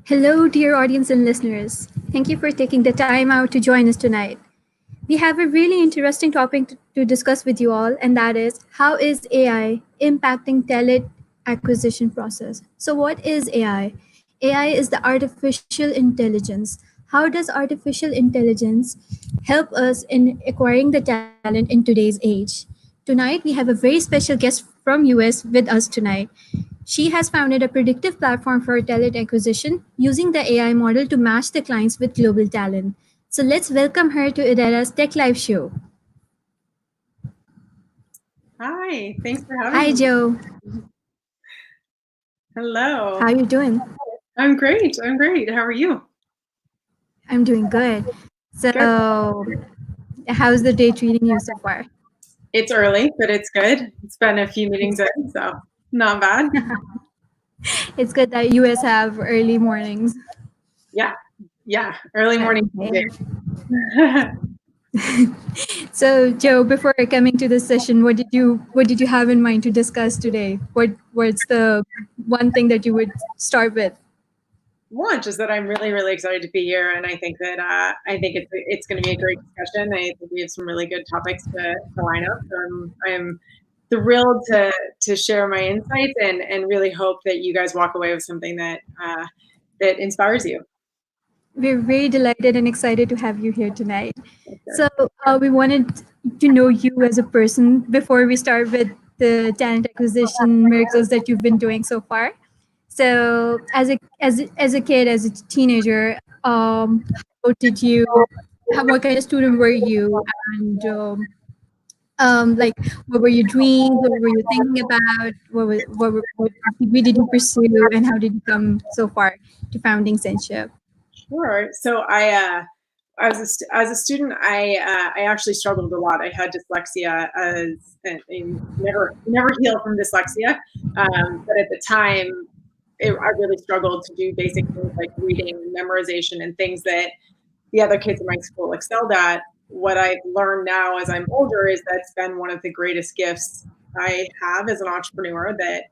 Hello, dear audience and listeners. Thank you for taking the time out to join us tonight. We have a really interesting topic to discuss with you all, and that is how is AI impacting talent acquisition process? So, what is AI? AI is the artificial intelligence. How does artificial intelligence help us in acquiring the talent in today's age? Tonight, we have a very special guest from US with us tonight. She has founded a predictive platform for talent acquisition using the AI model to match the clients with global talent. So let's welcome her to Odetta's Tech Live show. Hi, thanks for having Hi, me. Joe. Hello. How are you doing? I'm great. How are you? I'm doing good. Good. So, how's the day treating you so far? It's early, but it's good. It's been a few meetings in, so not bad. It's good that US have early mornings. Yeah, early morning. Okay. So, Joe, before coming to this session, what did you have in mind to discuss today? What's the one thing that you would start with? One, just that I'm really excited to be here, and I think that I think it's going to be a great discussion. I think we have some really good topics to line up. So I'm thrilled to share my insights and really hope that you guys walk away with something that inspires you. We're very delighted and excited to have you here tonight. So, we wanted to know you as a person before we start with the talent acquisition miracles that you've been doing so far. So, as a kid, as a teenager, how did you? What kind of student were you? And like, what were your dreams? What were you thinking about? What degree did you pursue? And how did you come so far to founding Censia? Sure. So as a student, I actually struggled a lot. I had dyslexia and never healed from dyslexia. But at the time, I really struggled to do basic things like reading, memorization, and things that the other kids in my school excelled at. What I've learned now as I'm older is that's been one of the greatest gifts I have as an entrepreneur. That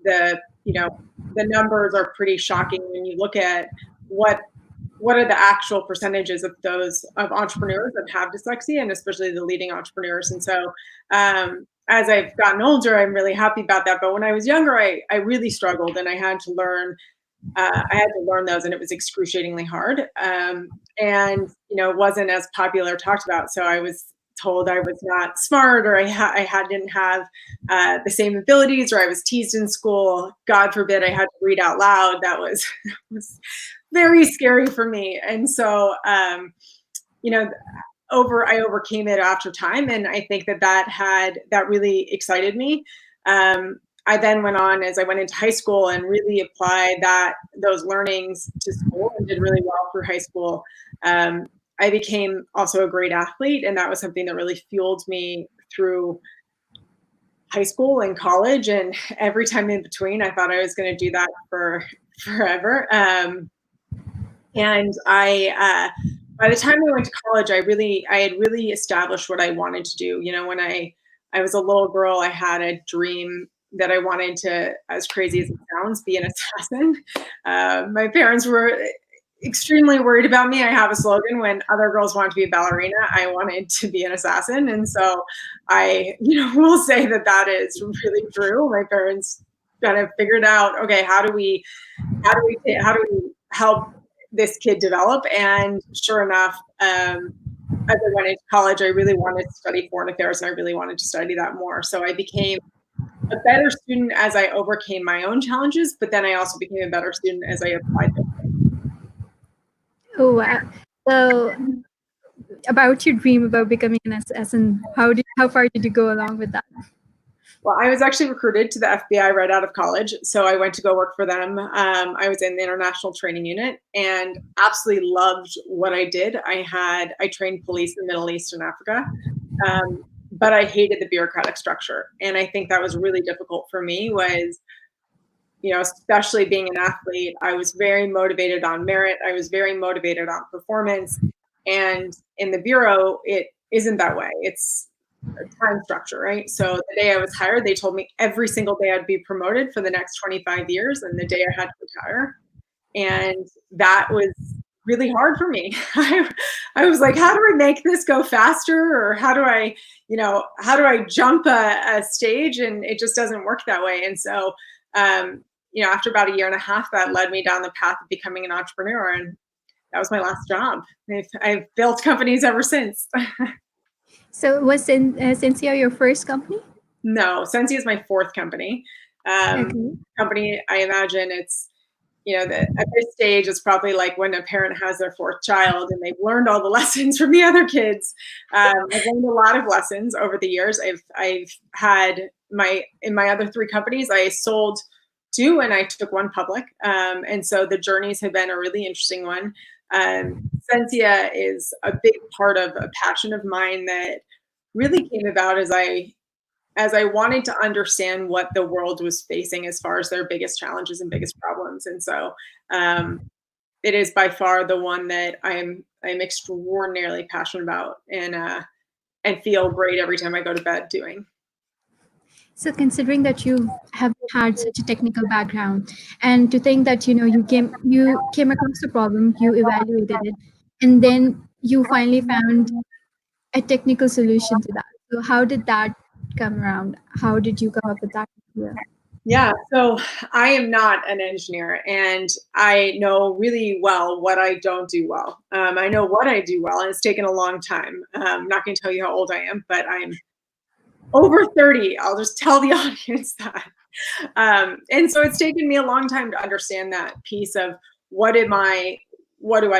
the you know the numbers are pretty shocking when you look at what what are the actual percentages of those of entrepreneurs that have dyslexia, and especially the leading entrepreneurs. And so as I've gotten older, I'm really happy about that. But when I was younger, I really struggled, and I had to learn those, and it was excruciatingly hard. And it wasn't as popular talked about. So I was told I was not smart, or didn't have the same abilities, or I was teased in school. God forbid I had to read out loud. That was very scary for me. And so, you know, I overcame it after time, and I think that really excited me. I then went on as I went into high school and really applied those learnings to school and did really well through high school. I became also a great athlete, and that was something that really fueled me through high school and college, and every time in between. I thought I was going to do that for forever. And by the time I went to college, I had really established what I wanted to do. When I was a little girl, I had a dream that I wanted to, as crazy as it sounds, be an assassin. My parents were extremely worried about me. I have a slogan: when other girls wanted to be a ballerina, I wanted to be an assassin. And so I, will say that is really true. My parents kind of figured out, okay, how do we help this kid develop? And sure enough, as I went into college, I really wanted to study foreign affairs, and I really wanted to study that more. So I became a better student as I overcame my own challenges, but then I also became a better student as I applied them. Oh, wow. So, about your dream about becoming an assassin, how far did you go along with that? Well, I was actually recruited to the FBI right out of college, so I went to go work for them. I was in the international training unit and absolutely loved what I did. I trained police in the Middle East and Africa, but I hated the bureaucratic structure, and I think that was really difficult for me. Especially being an athlete, I was very motivated on merit. I was very motivated on performance, and in the bureau, it isn't that way. It's time structure, right? So the day I was hired, they told me every single day I'd be promoted for the next 25 years, and the day I had to retire. And that was really hard for me. I was like, how do I make this go faster? Or how do I, how do I jump a stage? And it just doesn't work that way. And so, after about a year and a half, that led me down the path of becoming an entrepreneur. And that was my last job. I've built companies ever since. So was Censia your first company? No, Censia is my fourth company. Okay. Company, I imagine it's, that at this stage, it's probably like when a parent has their fourth child and they've learned all the lessons from the other kids. I've learned a lot of lessons over the years. I've had in my other three companies, I sold two and I took one public. And so the journeys have been a really interesting one. Censia is a big part of a passion of mine that really came about as I wanted to understand what the world was facing as far as their biggest challenges and biggest problems. And so it is by far the one that I'm extraordinarily passionate about and feel great every time I go to bed doing. So considering that you have had such a technical background, and to think that you came across the problem, you evaluated it, and then you finally found a technical solution to that. So how did that come around? How did you come up with that idea? Yeah, so I am not an engineer, and I know really well what I don't do well. I know what I do well, and it's taken a long time. I'm not going to tell you how old I am, but I'm over 30. I'll just tell the audience that. And so it's taken me a long time to understand that piece of what do I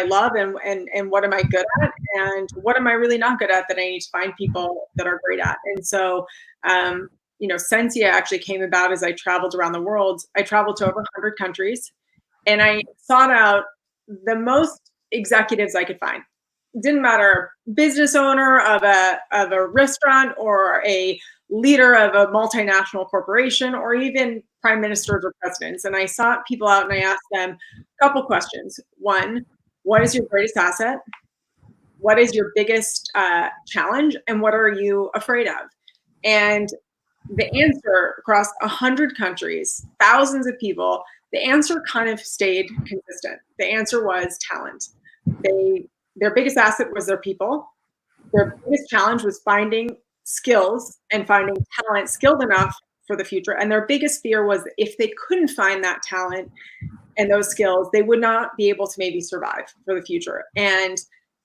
love and what am I good at and what am I really not good at that I need to find people that are great at. And so, Censia actually came about as I traveled around the world. I traveled to over 100 countries and I sought out the most executives I could find. It didn't matter, business owner of a restaurant or a leader of a multinational corporation or even prime ministers or presidents. And I sought people out and I asked them a couple questions. One, what is your greatest asset? What is your biggest challenge? And what are you afraid of? And the answer across 100 countries, thousands of people, the answer kind of stayed consistent. The answer was talent. Their biggest asset was their people. Their biggest challenge was finding skills and finding talent skilled enough for the future. And their biggest fear was if they couldn't find that talent and those skills, they would not be able to maybe survive for the future. And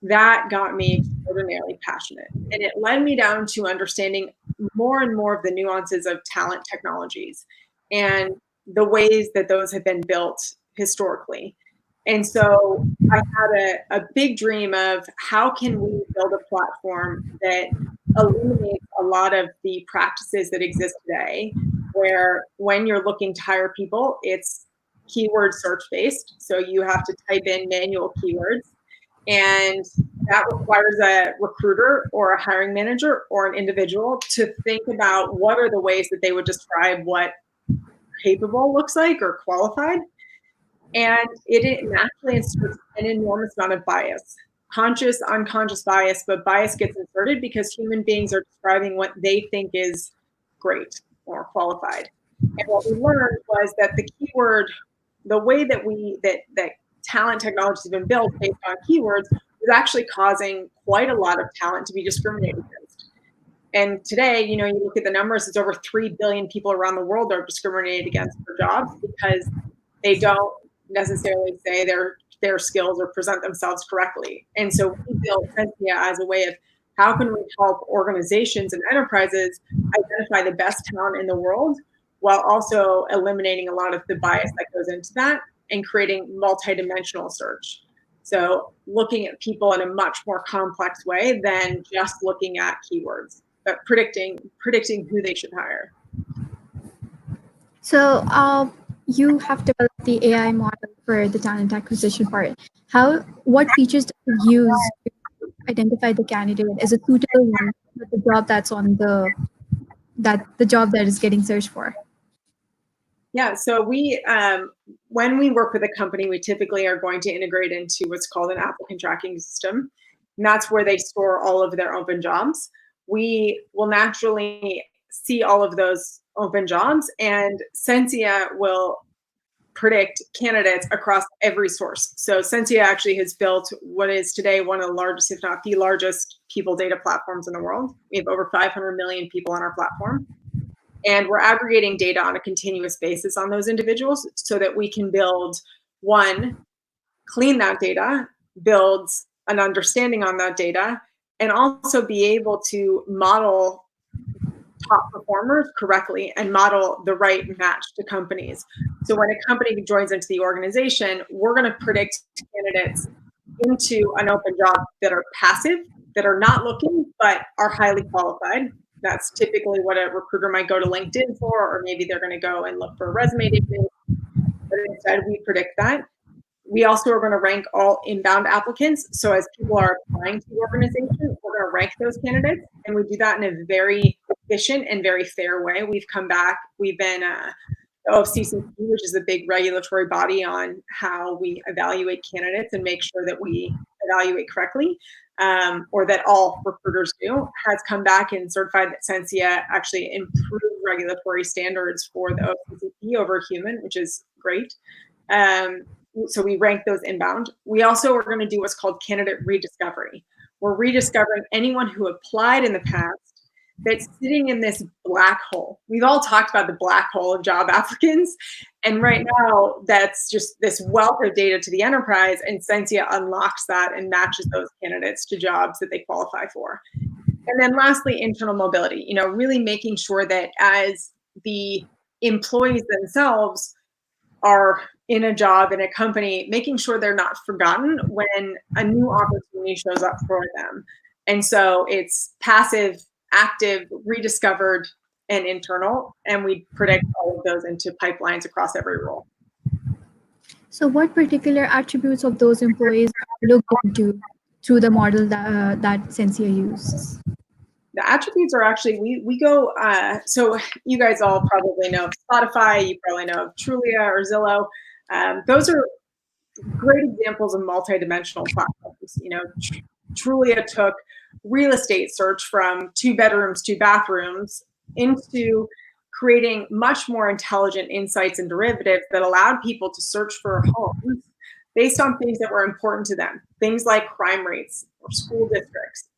that got me extraordinarily passionate. And it led me down to understanding more and more of the nuances of talent technologies and the ways that those have been built historically. And so I had a big dream of how can we build a platform that eliminates a lot of the practices that exist today, where when you're looking to hire people, it's keyword search based. So you have to type in manual keywords. And that requires a recruiter or a hiring manager or an individual to think about what are the ways that they would describe what capable looks like or qualified. And it naturally inserts an enormous amount of bias, conscious, unconscious bias, but bias gets inserted because human beings are describing what they think is great or qualified. And what we learned was that the keyword, the way that that talent technology has been built based on keywords is actually causing quite a lot of talent to be discriminated against. And today, you look at the numbers, it's over 3 billion people around the world that are discriminated against for jobs because they don't necessarily say their skills or present themselves correctly. And so we built Censia as a way of how can we help organizations and enterprises identify the best talent in the world while also eliminating a lot of the bias that goes into that and creating multidimensional search. So looking at people in a much more complex way than just looking at keywords, but predicting who they should hire. So you have developed the AI model for the talent acquisition part. What features do you use to identify the candidate as a suitable one for the job that's on the job that is getting searched for? Yeah, so we when we work with a company, we typically are going to integrate into what's called an applicant tracking system, and that's where they store all of their open jobs. We will naturally see all of those open jobs, and Censia will predict candidates across every source. So Censia actually has built what is today one of the largest, if not the largest, people data platforms in the world. We have over 500 million people on our platform. And we're aggregating data on a continuous basis on those individuals so that we can build, one, clean that data, build an understanding on that data, and also be able to model top performers correctly and model the right match to companies. So when a company joins into the organization, we're going to predict candidates into an open job that are passive, that are not looking, but are highly qualified. That's typically what a recruiter might go to LinkedIn for, or maybe they're going to go and look for a resume database. But instead, we predict that. We also are going to rank all inbound applicants. So as people are applying to the organization, we're going to rank those candidates. And we do that in a very efficient and very fair way. We've come back. We've been the OFCCP, which is a big regulatory body on how we evaluate candidates and make sure that we evaluate correctly, or that all recruiters do, has come back and certified that Censia actually improved regulatory standards for the OFCCP over human, which is great. So we rank those inbound. We also are going to do what's called candidate rediscovery. We're rediscovering anyone who applied in the past that's sitting in this black hole. We've all talked about the black hole of job applicants. And right now, that's just this wealth of data to the enterprise, and Censia unlocks that and matches those candidates to jobs that they qualify for. And then lastly, internal mobility, really making sure that as the employees themselves are in a job in a company, making sure they're not forgotten when a new opportunity shows up for them. And so it's passive, active, rediscovered, and internal, and we predict all of those into pipelines across every role. So what particular attributes of those employees look into through the model that Censia uses? The attributes are actually, we go, so you guys all probably know Spotify, you probably know Trulia or Zillow. Those are great examples of multidimensional platforms. Trulia took real estate search from 2 bedrooms, 2 bathrooms into creating much more intelligent insights and derivatives that allowed people to search for homes based on things that were important to them. Things like crime rates or school districts,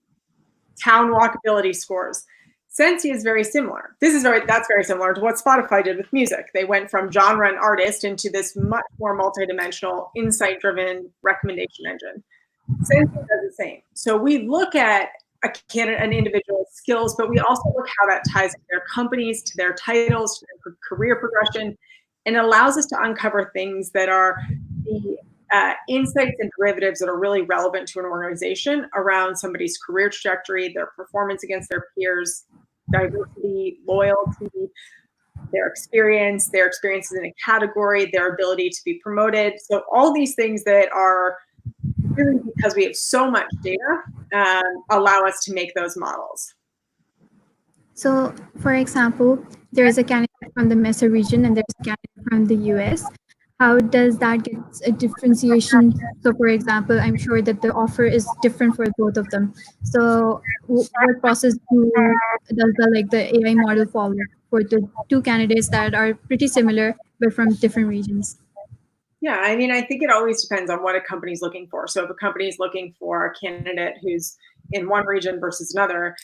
town walkability scores. Censia is very similar. That's very similar to what Spotify did with music. They went from genre and artist into this much more multidimensional, insight-driven recommendation engine. Censia does the same. So we look at an individual's skills, but we also look how that ties to their companies, to their titles, to their career progression, and allows us to uncover things that are the insights and derivatives that are really relevant to an organization around somebody's career trajectory, their performance against their peers, diversity, loyalty, their experiences in a category, their ability to be promoted. So all these things that are really, because we have so much data, allow us to make those models. So, for example, there is a candidate from the MESA region and there's a candidate from the US. How does that get a differentiation? So, for example, I'm sure that the offer is different for both of them. So, what process does the AI model follow for the 2 candidates that are pretty similar but from different regions? Yeah, I mean, I think it always depends on what a company's looking for. So if a company is looking for a candidate who's in one region versus another,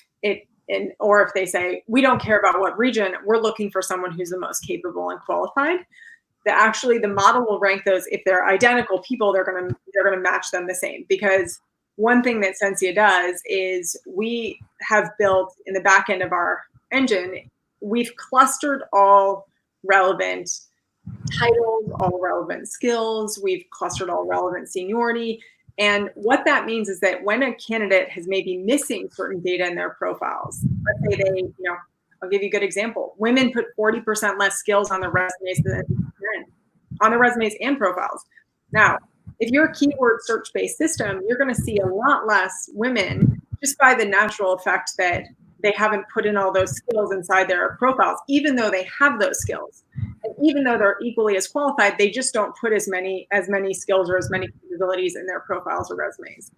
or if they say, we don't care about what region, we're looking for someone who's the most capable and qualified, the model will rank those. If they're identical people, they're gonna match them the same. Because one thing that Censia does is we have built in the back end of our engine, we've clustered all relevant titles, all relevant skills, we've clustered all relevant seniority. And what that means is that when a candidate has maybe missing certain data in their profiles, let's say I'll give you a good example. Women put 40% less skills on their resumes than men, on their resumes and profiles. Now, if you're a keyword search-based system, you're going to see a lot less women just by the natural effect that they haven't put in all those skills inside their profiles, even though they have those skills. And even though they're equally as qualified, they just don't put as many skills or as many capabilities in their profiles or resumes.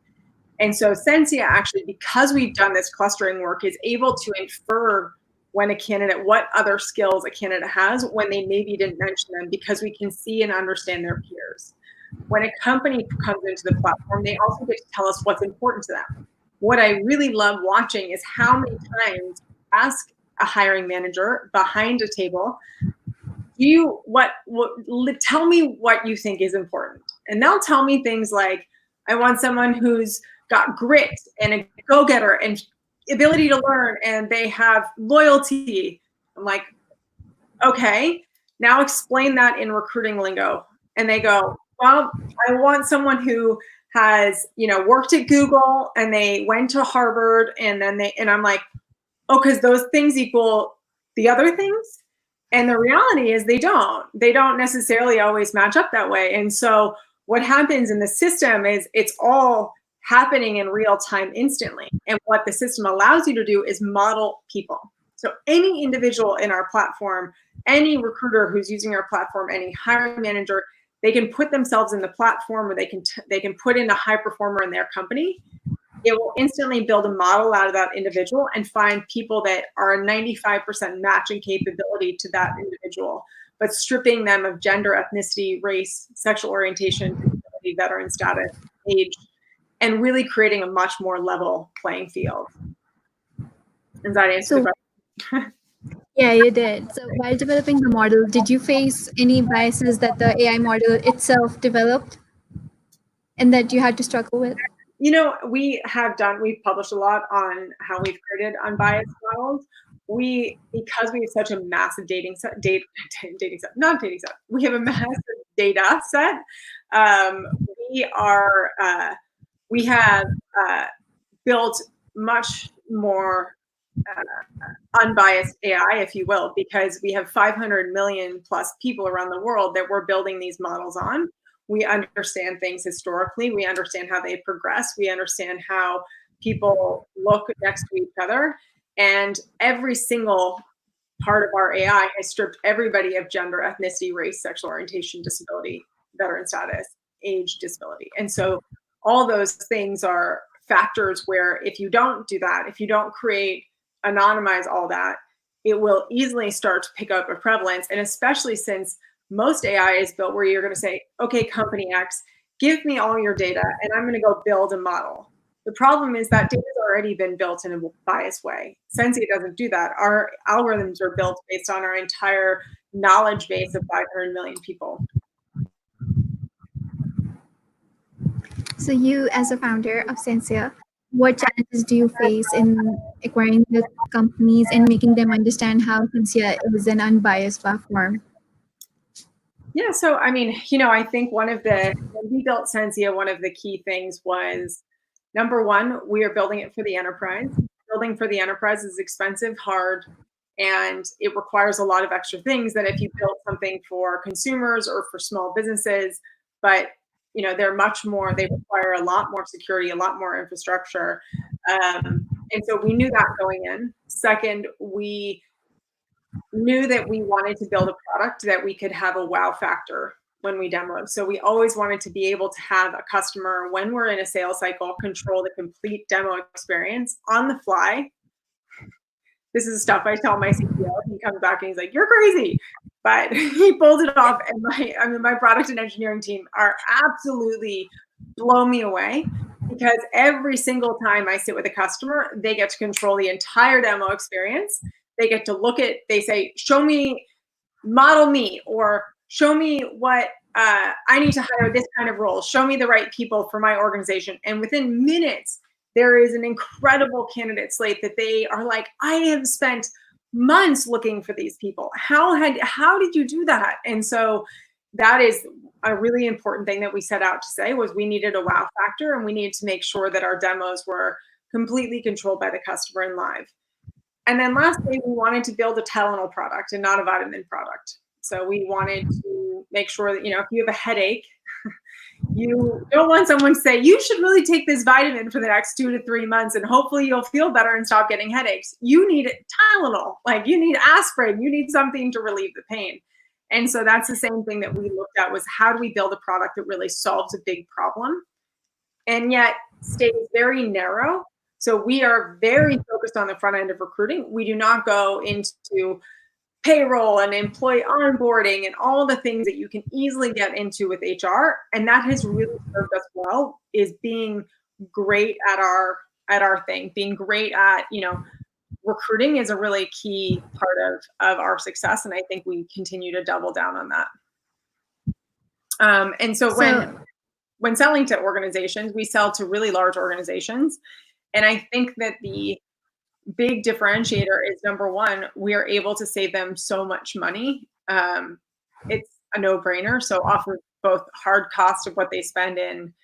And so Censia actually, because we've done this clustering work, is able to infer when a candidate, what other skills a candidate has when they maybe didn't mention them, because we can see and understand their peers. When a company comes into the platform, they also get to tell us what's important to them. What I really love watching is how many times ask a hiring manager behind a table, tell me what you think is important. And they'll tell me things like, I want someone who's got grit and a go-getter and ability to learn, and they have loyalty. I'm like, okay, now explain that in recruiting lingo. And they go, well, I want someone who has, worked at Google and they went to Harvard, and I'm like, oh, because those things equal the other things. And the reality is they don't necessarily always match up that way. And so what happens in the system is it's all happening in real time instantly. And what the system allows you to do is model people. So any individual in our platform, any recruiter who's using our platform, any hiring manager, they can put themselves in the platform, or they can put in a high performer in their company. It will instantly build a model out of that individual and find people that are a 95% matching capability to that individual, but stripping them of gender, ethnicity, race, sexual orientation, disability, veteran status, age, and really creating a much more level playing field. Does that answer the question? Yeah, you did. So while developing the model, did you face any biases that the AI model itself developed and that you had to struggle with? We've published a lot on how we've created unbiased models. Because we have such a massive we have a massive data set. We have built much more unbiased AI, if you will, because we have 500 million plus people around the world that we're building these models on. We understand things historically. We understand how they progress. We understand how people look next to each other. And every single part of our AI has stripped everybody of gender, ethnicity, race, sexual orientation, disability, veteran status, age, disability. And so all those things are factors where if you don't do that, if you don't anonymize all that, it will easily start to pick up a prevalence. And especially since most AI is built where you're going to say, okay, company X, give me all your data and I'm going to go build a model. The problem is that data has already been built in a biased way. Censia doesn't do that. Our algorithms are built based on our entire knowledge base of 500 million people. So you, as a founder of Censia, what challenges do you face in acquiring the companies and making them understand how Censia is an unbiased platform? Yeah, so I think when we built Censia, one of the key things was, number one, we are building it for the enterprise. Building for the enterprise is expensive, hard, and it requires a lot of extra things that if you build something for consumers or for small businesses, but they're much more, they require a lot more security, a lot more infrastructure. And so we knew that going in. Second, we knew that we wanted to build a product that we could have a wow factor when we demoed. So we always wanted to be able to have a customer, when we're in a sales cycle, control the complete demo experience on the fly. This is stuff I tell my CTO. He comes back and he's like, "You're crazy," but he pulled it off. And my product and engineering team are absolutely blow me away, because every single time I sit with a customer, they get to control the entire demo experience. They get to they say, "Show me, model me," or "Show me what I need to hire this kind of role. Show me the right people for my organization." And within minutes, there is an incredible candidate slate that they are like, "I have spent months looking for these people. How did you do that?" And so that is a really important thing that we set out to say, was we needed a wow factor, and we needed to make sure that our demos were completely controlled by the customer and live. And then lastly, we wanted to build a Tylenol product and not a vitamin product. So we wanted to make sure that, if you have a headache, you don't want someone to say, "You should really take this vitamin for the next 2 to 3 months and hopefully you'll feel better and stop getting headaches." You need Tylenol, like you need aspirin, you need something to relieve the pain. And so that's the same thing that we looked at, was how do we build a product that really solves a big problem and yet stays very narrow, So we are very focused on the front end of recruiting. We do not go into payroll and employee onboarding and all the things that you can easily get into with HR. And that has really served us well, is being great at our thing, being great at, recruiting is a really key part of our success. And I think we continue to double down on that. And so when selling to organizations, we sell to really large organizations. And I think that the big differentiator is, number one, we are able to save them so much money. It's a no-brainer. So offer both hard cost of what they spend in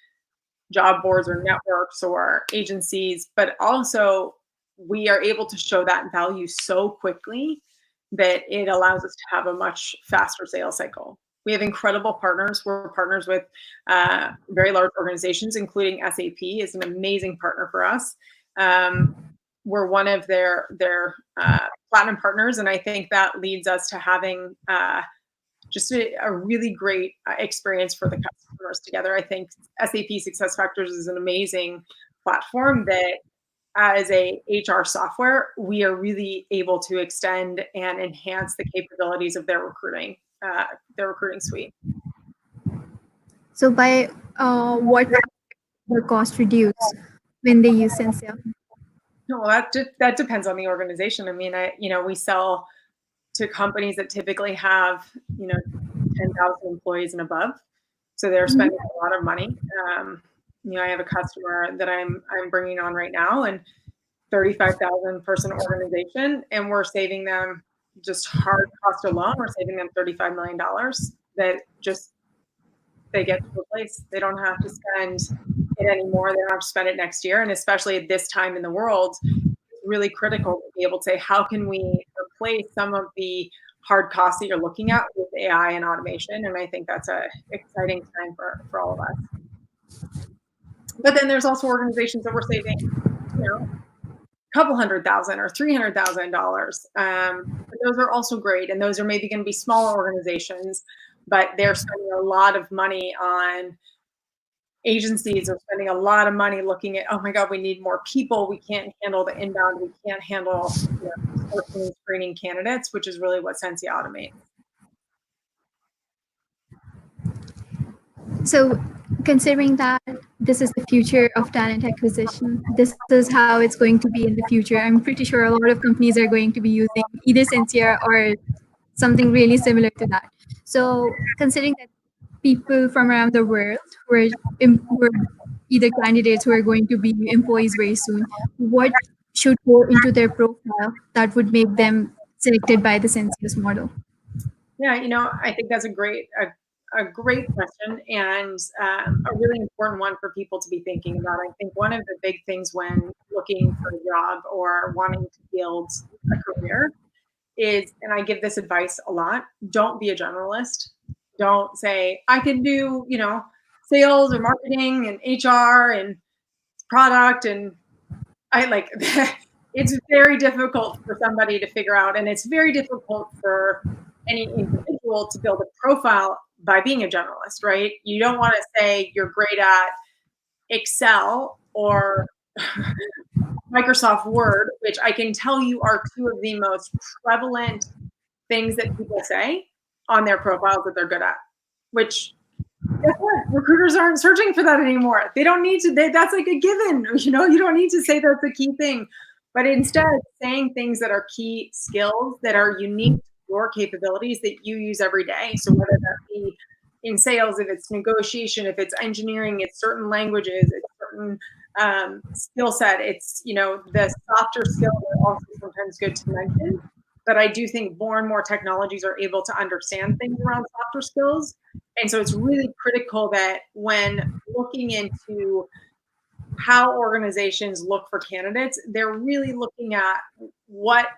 job boards or networks or agencies, but also we are able to show that value so quickly that it allows us to have a much faster sales cycle. We have incredible partners. We're partners with very large organizations, including SAP is an amazing partner for us. We're one of their platinum partners, and I think that leads us to having just a really great experience for the customers together. I think SAP SuccessFactors is an amazing platform that, as a HR software, we are really able to extend and enhance the capabilities of their recruiting suite. So by what the cost reduce when they use Censia? No, that depends on the organization. I mean, we sell to companies that typically have 10,000 employees and above, so they're spending a lot of money. I have a customer that I'm bringing on right now, and 35,000 person organization, and we're saving them, just hard cost alone, we're saving them $35 million that just they get to replace. They don't have to spend it anymore. They don't have to spend it next year. And especially at this time in the world, it's really critical to be able to say, how can we replace some of the hard costs that you're looking at with AI and automation? And I think that's an exciting time for all of us. But then there's also organizations that we're saving, a couple $100,000 or $300,000. Those are also great. And those are maybe going to be smaller organizations, but they're spending a lot of money on agencies, are spending a lot of money looking at, oh my God, we need more people. We can't handle the inbound. We can't handle sourcing and screening candidates, which is really what Censia automates. So considering that this is the future of talent acquisition, this is how it's going to be in the future. I'm pretty sure a lot of companies are going to be using either Censia or something really similar to that. So considering that people from around the world who are either candidates who are going to be employees very soon, what should go into their profile that would make them selected by the Censia's model? Yeah, I think that's a great question, and a really important one for people to be thinking about. I think one of the big things when looking for a job or wanting to build a career is, and I give this advice a lot, don't be a generalist. Don't say, I can do, sales or marketing and HR and product. And I like it's very difficult for somebody to figure out. And it's very difficult for any individual to build a profile by being a generalist, right? You don't want to say you're great at Excel or Microsoft Word, which I can tell you are two of the most prevalent things that people say on their profiles that they're good at, which guess what? Recruiters aren't searching for that anymore. They don't need to, that's like a given, you don't need to say that's a key thing, but instead saying things that are key skills that are unique to your capabilities that you use every day. So whether that be in sales, if it's negotiation, if it's engineering, it's certain languages, it's certain skill set, it's, the softer skills are also sometimes good to mention. But I do think more and more technologies are able to understand things around softer skills. And so it's really critical that when looking into how organizations look for candidates, they're really looking at what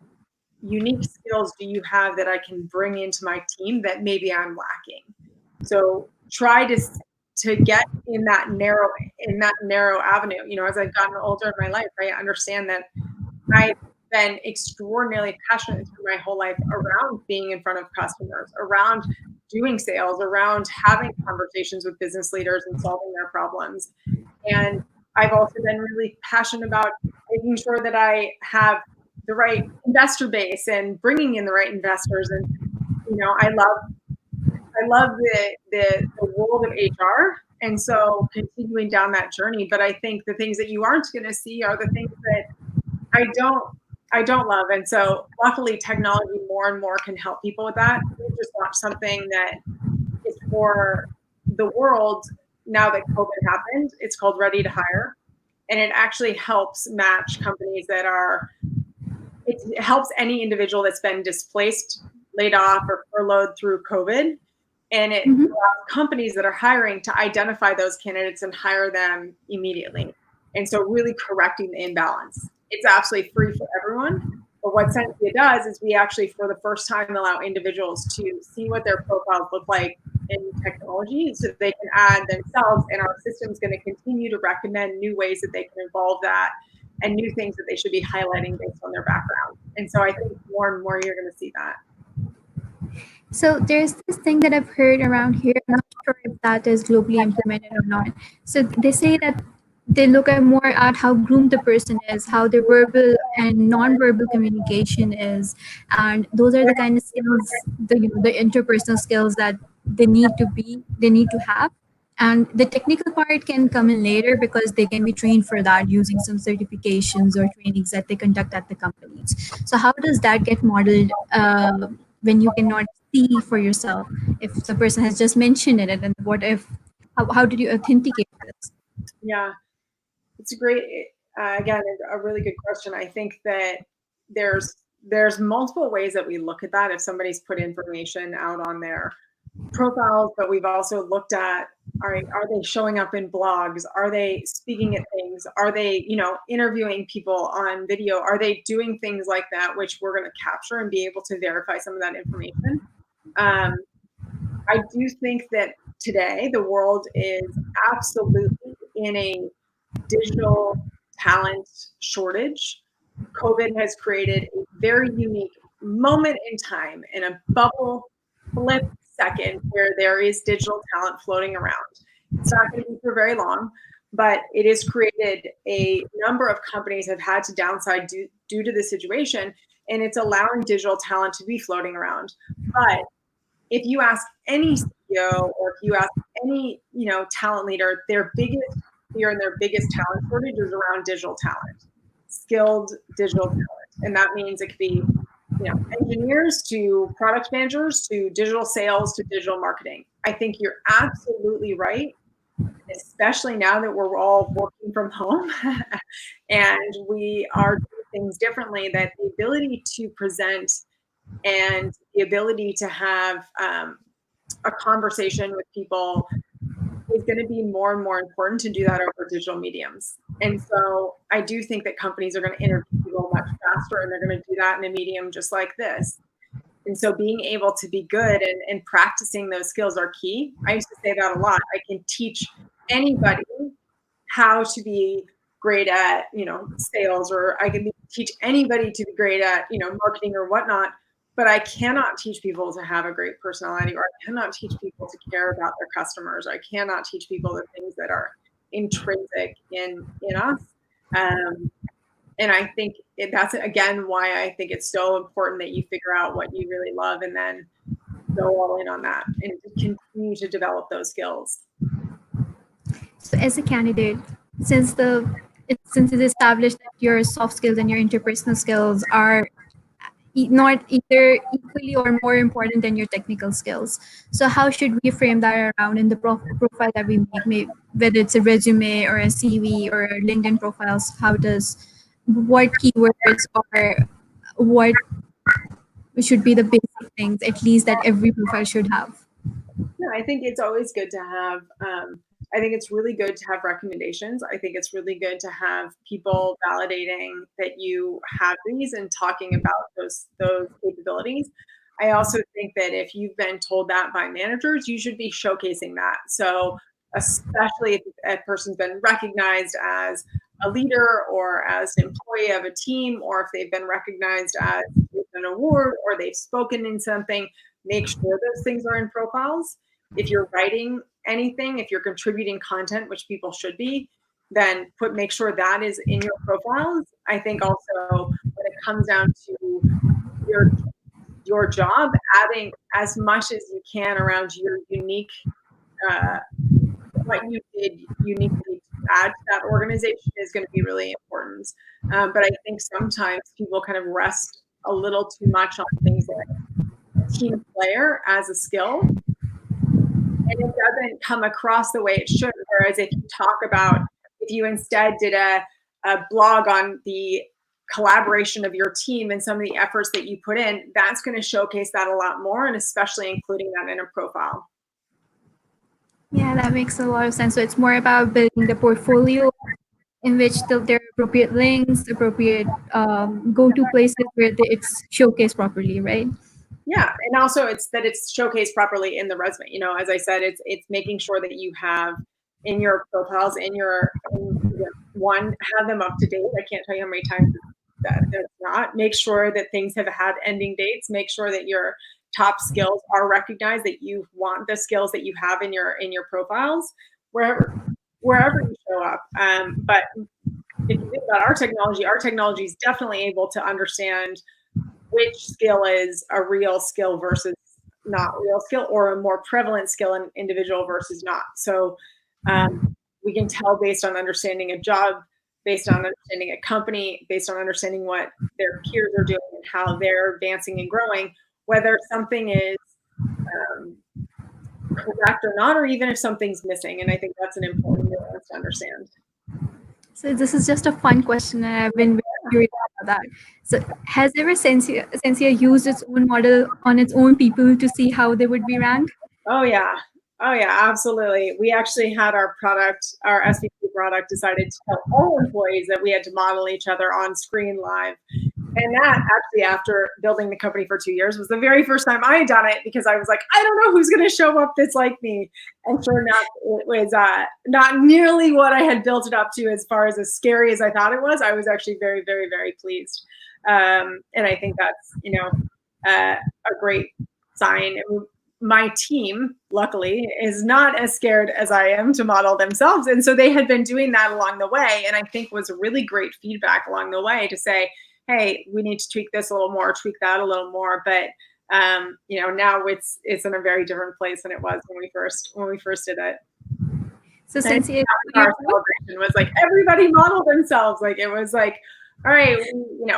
unique skills do you have that I can bring into my team that maybe I'm lacking. So try to get in that narrow avenue. As I've gotten older in my life, I understand that I've been extraordinarily passionate through my whole life around being in front of customers, around doing sales, around having conversations with business leaders and solving their problems. And I've also been really passionate about making sure that I have the right investor base and bringing in the right investors. And, I love the world of HR. And so continuing down that journey. But I think the things that you aren't going to see are the things that I don't love. And so luckily technology more and more can help people with that. We just launched something that is for the world now that COVID happened. It's called Ready to Hire. And it actually helps match companies it helps any individual that's been displaced, laid off, or furloughed through COVID. And it allows companies that are hiring to identify those candidates and hire them immediately. And so really correcting the imbalance. It's absolutely free for everyone. But what Censia does is we actually, for the first time, allow individuals to see what their profiles look like in technology so they can add themselves. And our system is going to continue to recommend new ways that they can involve that and new things that they should be highlighting based on their background. And so I think more and more you're going to see that. So there's this thing that I've heard around here. I'm not sure if that is globally implemented or not. So they say that they look at more at how groomed the person is, how their verbal and non-verbal communication is, and those are the kind of skills, the interpersonal skills that they need to have. And the technical part can come in later because they can be trained for that using some certifications or trainings that they conduct at the companies. So how does that get modeled when you cannot see for yourself if the person has just mentioned it, and what if how did you authenticate this? Yeah, it's a great, again, a really good question. I think that there's multiple ways that we look at that if somebody's put information out on their profiles, but we've also looked at, all right, are they showing up in blogs? Are they speaking at things? Are they, interviewing people on video? Are they doing things like that, which we're going to capture and be able to verify some of that information? I do think that today the world is absolutely in a digital talent shortage. COVID has created a very unique moment in time in a bubble flip second where there is digital talent floating around. It's not going to be for very long, but it has created a number of companies have had to downside due to the situation, and it's allowing digital talent to be floating around. But if you ask any CEO or if you ask any talent leader, their biggest fear and their biggest talent shortage is around digital talent, skilled digital talent. And that means it could be engineers to product managers to digital sales to digital marketing. I think you're absolutely right, especially now that we're all working from home and we are doing things differently, that the ability to present and the ability to have a conversation with people is going to be more and more important to do that over digital mediums. And so I do think that companies are going to interview people much faster, and they're going to do that in a medium just like this. And so being able to be good and practicing those skills are key. I used to say that a lot. I can teach anybody how to be great at, sales, or I can teach anybody to be great at, marketing or whatnot. But I cannot teach people to have a great personality, or I cannot teach people to care about their customers. I cannot teach people the things that are intrinsic in us. And I think that's, again, why I think it's so important that you figure out what you really love and then go all in on that and continue to develop those skills. So as a candidate, since it's established that your soft skills and your interpersonal skills are not either equally or more important than your technical skills. So how should we frame that around in the profile that we make, whether it's a resume or a CV or LinkedIn profiles? What keywords or what should be the basic things, at least, that every profile should have? Yeah, I think it's always good to have, I think it's really good to have recommendations. I think it's really good to have people validating that you have these and talking about those capabilities. I also think that if you've been told that by managers, you should be showcasing that. So especially if a person's been recognized as a leader or as an employee of a team, or if they've been recognized as an award or they've spoken in something, make sure those things are in profiles. If you're writing anything, if you're contributing content, which people should be, then make sure that is in your profiles. I think also when it comes down to your job, adding as much as you can around your unique, what you did uniquely to add to that organization is going to be really important. But I think sometimes people kind of rest a little too much on things like team player as a skill, and it doesn't come across the way it should. Whereas if you instead did a blog on the collaboration of your team and some of the efforts that you put in, that's going to showcase that a lot more, and especially including that in a profile. Yeah, that makes a lot of sense. So it's more about building the portfolio in which there are appropriate links, appropriate go-to places where it's showcased properly, right? Yeah, and also it's showcased properly in the resume. As I said, it's making sure that you have in your profiles, have them up to date. I can't tell you how many times that's not. Make sure that things have had ending dates. Make sure that your top skills are recognized, that you want the skills that you have in your profiles wherever you show up. But if you think about our technology is definitely able to understand which skill is a real skill versus not real skill, or a more prevalent skill in individual versus not. So we can tell based on understanding a job, based on understanding a company, based on understanding what their peers are doing and how they're advancing and growing, whether something is correct or not, or even if something's missing. And I think that's an important nuance to understand. So this is just a fun question, and I've been very curious about that. So has ever Censia used its own model on its own people to see how they would be ranked? Oh yeah, absolutely. We actually had our SVP product decided to tell all employees that we had to model each other on screen live. And that actually, after building the company for 2 years, was the very first time I had done it, because I was like, I don't know who's going to show up that's like me. And sure enough, it was not nearly what I had built it up to, as far as scary as I thought it was. I was actually very, very, very pleased. And I think that's, a great sign. My team, luckily, is not as scared as I am to model themselves. And so they had been doing that along the way. And I think was really great feedback along the way to say, hey, we need to tweak this a little more, tweak that a little more. But now it's in a very different place than it was when we first did it. So since our celebration was like everybody modeled themselves, like it was like, all right,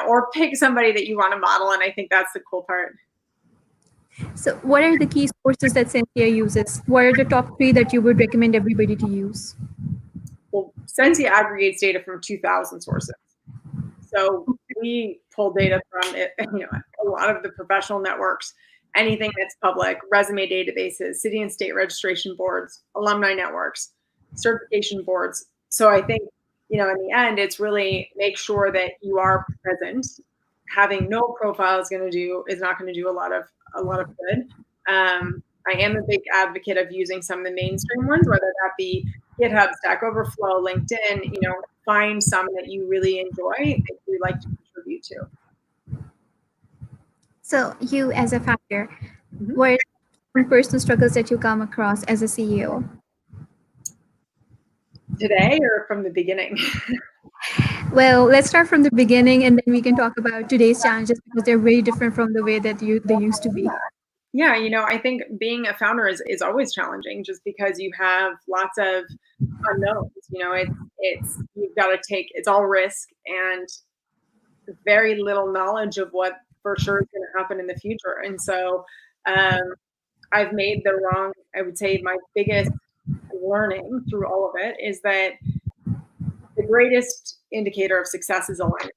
or pick somebody that you want to model, and I think that's the cool part. So what are the key sources that Censia uses? What are the top 3 that you would recommend everybody to use? Well, Censia aggregates data from 2,000 sources. So we pull data from it, a lot of the professional networks, anything that's public, resume databases, city and state registration boards, alumni networks, certification boards. So I think, in the end, it's really make sure that you are present. Having no profile is not going to do a lot of good. I am a big advocate of using some of the mainstream ones, whether that be GitHub, Stack Overflow, LinkedIn. Find some that you really enjoy that you like to contribute to. So you, as a founder, what are some personal struggles that you come across as a CEO? Today or from the beginning? Well, let's start from the beginning, and then we can talk about today's challenges, because they're very different from the way that they used to be. Yeah, I think being a founder is always challenging, just because you have lots of unknowns. You've got to it's all risk and very little knowledge of what for sure is going to happen in the future. And so I've made I would say my biggest learning through all of it is that the greatest indicator of success is alignment.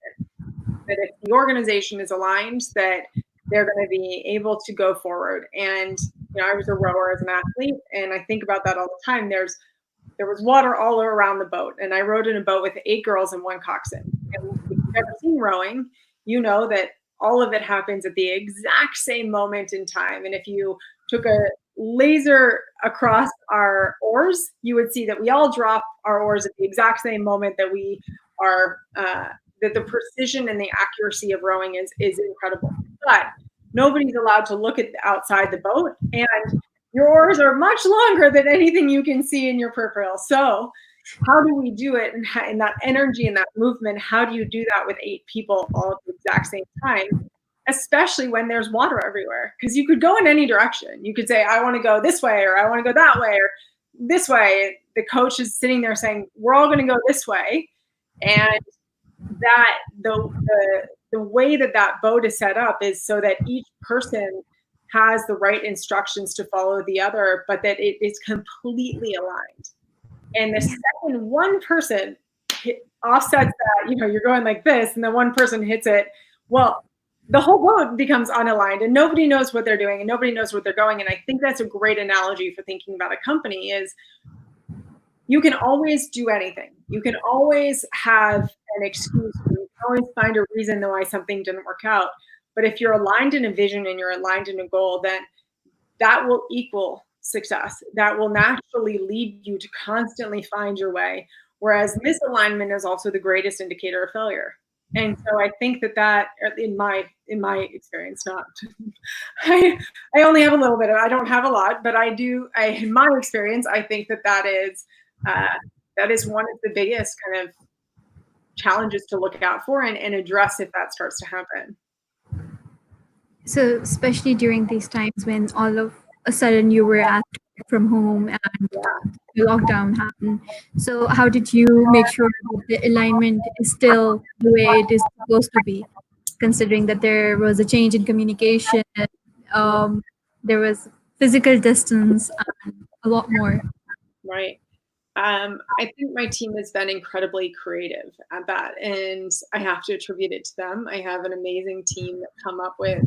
That if the organization is aligned, that they're going to be able to go forward. And I was a rower as an athlete, and I think about that all the time. There was water all around the boat, and I rowed in a boat with 8 girls and 1 coxswain. And if you've ever seen rowing, you know that all of it happens at the exact same moment in time. And if you took a laser across our oars, you would see that we all drop our oars at the exact same moment that we are. That the precision and the accuracy of rowing is incredible. But nobody's allowed to look outside the boat, and your oars are much longer than anything you can see in your peripheral. So how do we do it? And that energy and that movement, how do you do that with 8 people all at the exact same time? Especially when there's water everywhere, because you could go in any direction. You could say, I want to go this way, or I want to go that way, or this way. The coach is sitting there saying, we're all going to go this way. And that the way that boat is set up is so that each person has the right instructions to follow the other, but that it is completely aligned. And the second one person offsets that, you're going like this, and then one person hits it, well, the whole boat becomes unaligned, and nobody knows what they're doing, and nobody knows what they're going. And I think that's a great analogy for thinking about a company is you can always do anything. You can always have an excuse. You can always find a reason why something didn't work out. But if you're aligned in a vision and you're aligned in a goal, then that will equal success. That will naturally lead you to constantly find your way. Whereas misalignment is also the greatest indicator of failure. And so I think that in my experience, not I only have a little bit of, I don't have a lot, but in my experience, I think that is one of the biggest kind of challenges to look out for and address if that starts to happen. So especially during these times when all of a sudden you were asked to work from home and the lockdown happened. So how did you make sure that the alignment is still the way it is supposed to be, considering that there was a change in communication, there was physical distance, and a lot more? Right. I think my team has been incredibly creative at that, and I have to attribute it to them. I have an amazing team that come up with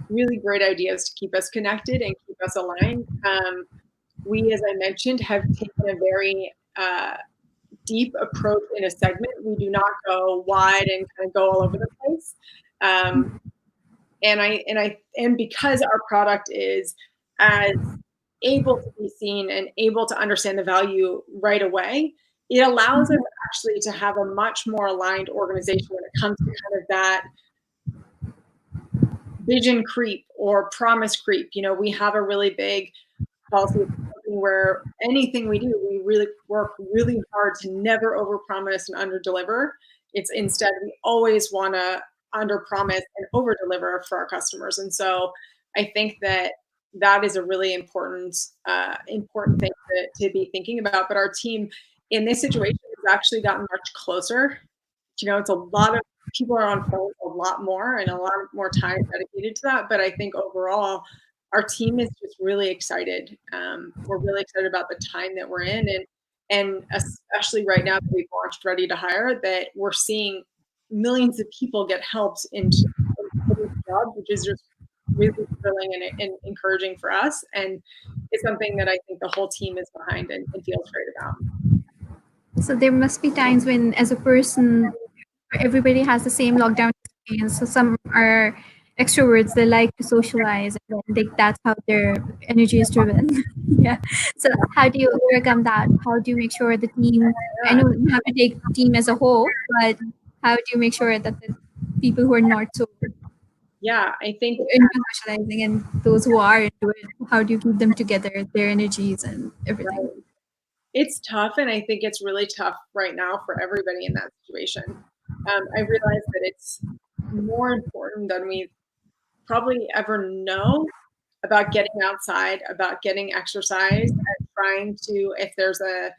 really great ideas to keep us connected and keep us aligned. We, as I mentioned, have taken a very deep approach in a segment. We do not go wide and kind of go all over the place. And because our product is as able to be seen and able to understand the value right away, it allows us actually to have a much more aligned organization when it comes to kind of that vision creep or promise creep. We have a really big policy where anything we do, we really work really hard to never overpromise and underdeliver. It's instead, we always want to underpromise and overdeliver for our customers. And so I think that is a really important thing to be thinking about. But our team in this situation has actually gotten much closer. It's a lot of people are on phones a lot more, and a lot more time dedicated to that. But I think overall, our team is just really excited. We're really excited about the time that we're in, and especially right now that we've launched Ready to Hire, that we're seeing millions of people get helped into jobs, which is just really thrilling and encouraging for us. And it's something that I think the whole team is behind and feels great about. So there must be times when, as a person, everybody has the same lockdown experience. So some are extroverts, they like to socialize, and that's how their energy is driven. Yeah. So how do you overcome that? How do you make sure the team, I know you have to take the team as a whole, but how do you make sure that the people who are not so I think into socializing and those who are into it, how do you keep them together, their energies and everything? Right. It's tough, and I think it's really tough right now for everybody in that situation. I realize that it's more important than we probably ever know about getting outside, about getting exercise, and trying to, if there's a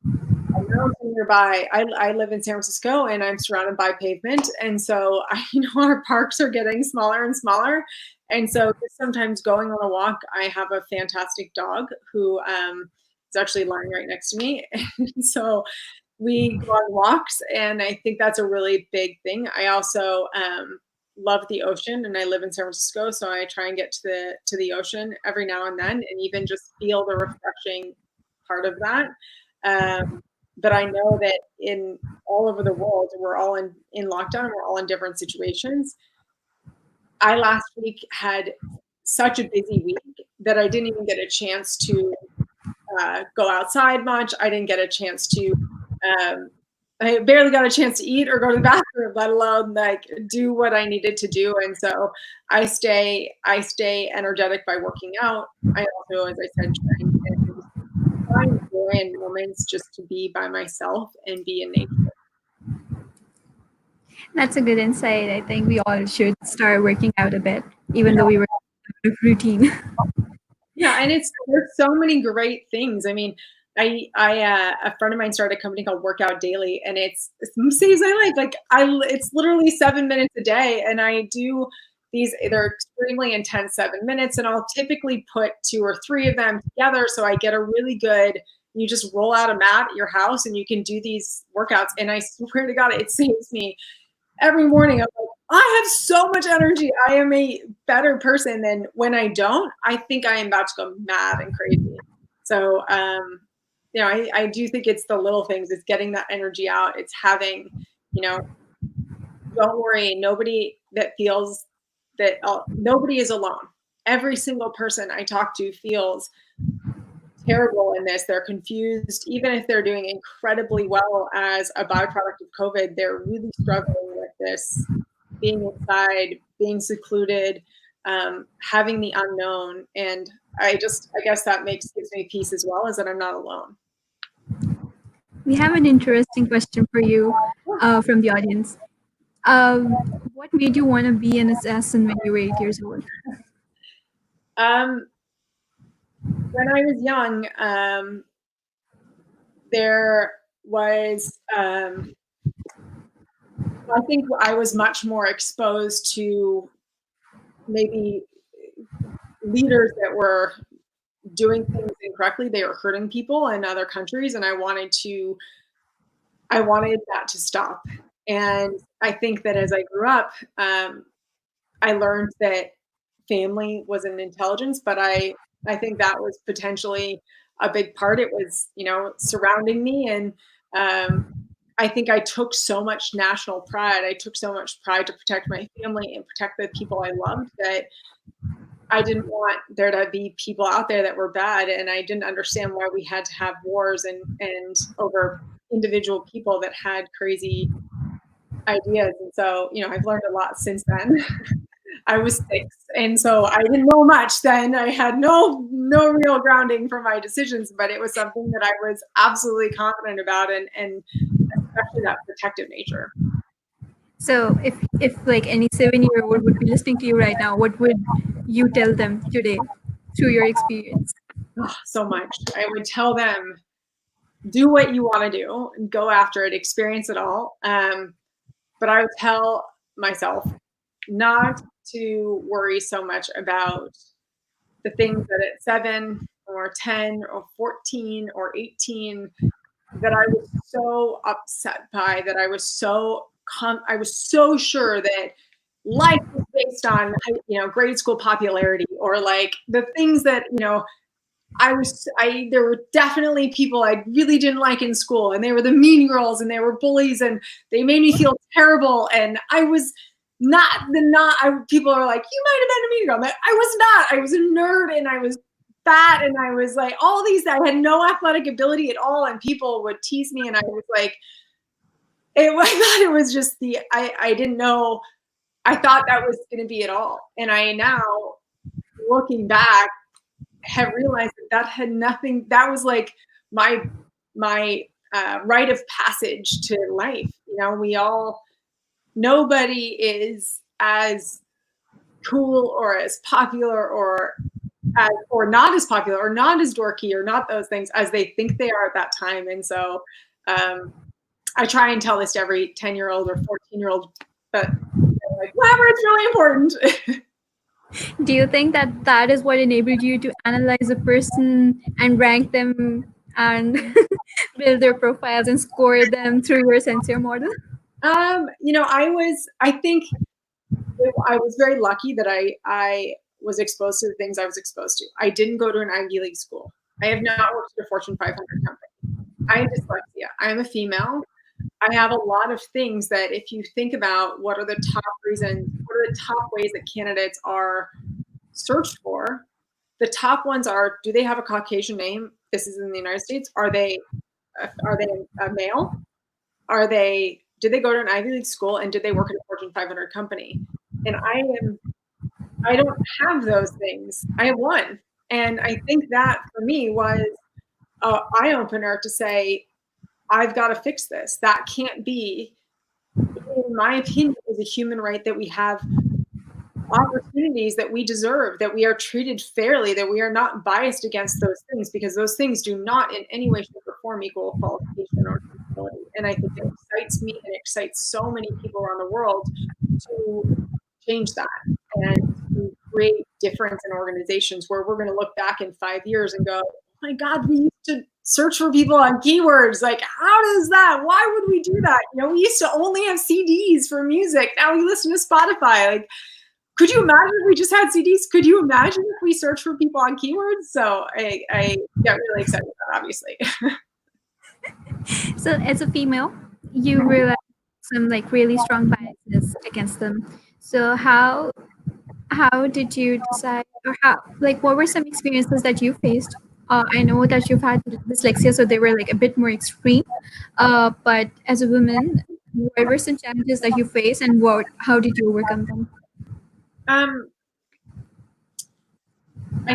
mountain nearby. I live in San Francisco, and I'm surrounded by pavement, and so our parks are getting smaller and smaller. And so sometimes going on a walk, I have a fantastic dog who is actually lying right next to me. And so we go on walks, and I think that's a really big thing. I also love the ocean, and I live in San Francisco, so I try and get to the ocean every now and then, and even just feel the refreshing part of that. But I know that in all over the world, we're all in lockdown, we're all in different situations. I last week had such a busy week that I didn't even get a chance to go outside much. I didn't get a chance to I barely got a chance to eat or go to the bathroom, let alone do what I needed to do. And so I stay energetic by working out. I also, as I said, try and find joy enjoy in moments just to be by myself and be in nature. That's a good insight. I think we all should start working out a bit, even though we were out of routine. Yeah, and there's so many great things. I mean, I a friend of mine started a company called Workout Daily, and it saves my life. Like it's literally 7 minutes a day, and I do these. They're extremely intense 7 minutes, and I'll typically put 2 or 3 of them together, so I get a really good. You just roll out a mat at your house, and you can do these workouts. And I swear to God, it saves me every morning. I'm like, I have so much energy. I am a better person than when I don't. I think I am about to go mad and crazy. So, I do think it's the little things. It's getting that energy out. It's having, don't worry. Nobody that feels that nobody is alone. Every single person I talk to feels terrible in this. They're confused. Even if they're doing incredibly well as a byproduct of COVID, they're really struggling with this, being inside, being secluded, having the unknown. And I guess that gives me peace as well, is that I'm not alone. We have an interesting question for you from the audience. What made you want to be an assassin when you were 8 years old? When I was young, there was, I think I was much more exposed to maybe leaders that were doing things incorrectly. They were hurting people in other countries, and I wanted that to stop. And I think that as I grew up, I learned that family was an intelligence, but I think that was potentially a big part. It was, surrounding me. And I think I took so much national pride. I took so much pride to protect my family and protect the people I loved, that I didn't want there to be people out there that were bad. And I didn't understand why we had to have wars and over individual people that had crazy ideas. And so, I've learned a lot since then. I was 6, and so I didn't know much then. I had no real grounding for my decisions, but it was something that I was absolutely confident about, and especially that protective nature. So if like any 7-year-old would be listening to you right now, what would you tell them today through your experience? Oh, so much. I would tell them, do what you want to do and go after it, experience it all. But I would tell myself not to worry so much about the things that at 7 or 10 or 14 or 18 that I was so upset by, that I was so sure that life was based on, grade school popularity, or like the things that, there were definitely people I really didn't like in school, and they were the mean girls, and they were bullies, and they made me feel terrible. And I was people are like, you might have been a mean girl. I was not. I was a nerd, and I was fat, and I was like all these. I had no athletic ability at all, and people would tease me, and I was like, I thought it was just I didn't know. I thought that was going to be it all, and I now, looking back, have realized that had nothing. That was like my rite of passage to life. Nobody is as cool or as popular or not as popular or not as dorky or not those things as they think they are at that time. And so I try and tell this to every 10-year-old or 14-year-old, but like, whatever, it's really important. Do you think that is what enabled you to analyze a person and rank them and build their profiles and score them through your Censia model? I think I was very lucky that I was exposed to the things I was exposed to. I didn't go to an Ivy League school. I have not worked at a Fortune 500 company. I have dyslexia. I'm a female. I have a lot of things that, if you think about what are the top ways that candidates are searched for, the top ones are, do they have a Caucasian name? This is in the United States. Are they a male? Did they go to an Ivy League school, and did they work at a Fortune 500 company? And I don't have those things. I have one. And I think that for me was eye opener to say, I've got to fix this. That can't be, in my opinion, is a human right that we have opportunities that we deserve, that we are treated fairly, that we are not biased against those things, because those things do not in any way, shape, or form equal qualification or capability. And I think it excites me and excites so many people around the world to change that and to create difference in organizations where we're going to look back in 5 years and go, oh my God, we used to search for people on keywords. Like, how does that? Why would we do that? We used to only have CDs for music. Now we listen to Spotify. Like, could you imagine if we just had CDs? Could you imagine if we search for people on keywords? So I get really excited about that, obviously. So as a female, you realize some like really strong biases against them. So how did you decide, or how, like, what were some experiences that you faced? I know that you've had dyslexia, so they were like a bit more extreme. But as a woman, what were some challenges that you faced, and how did you overcome them? I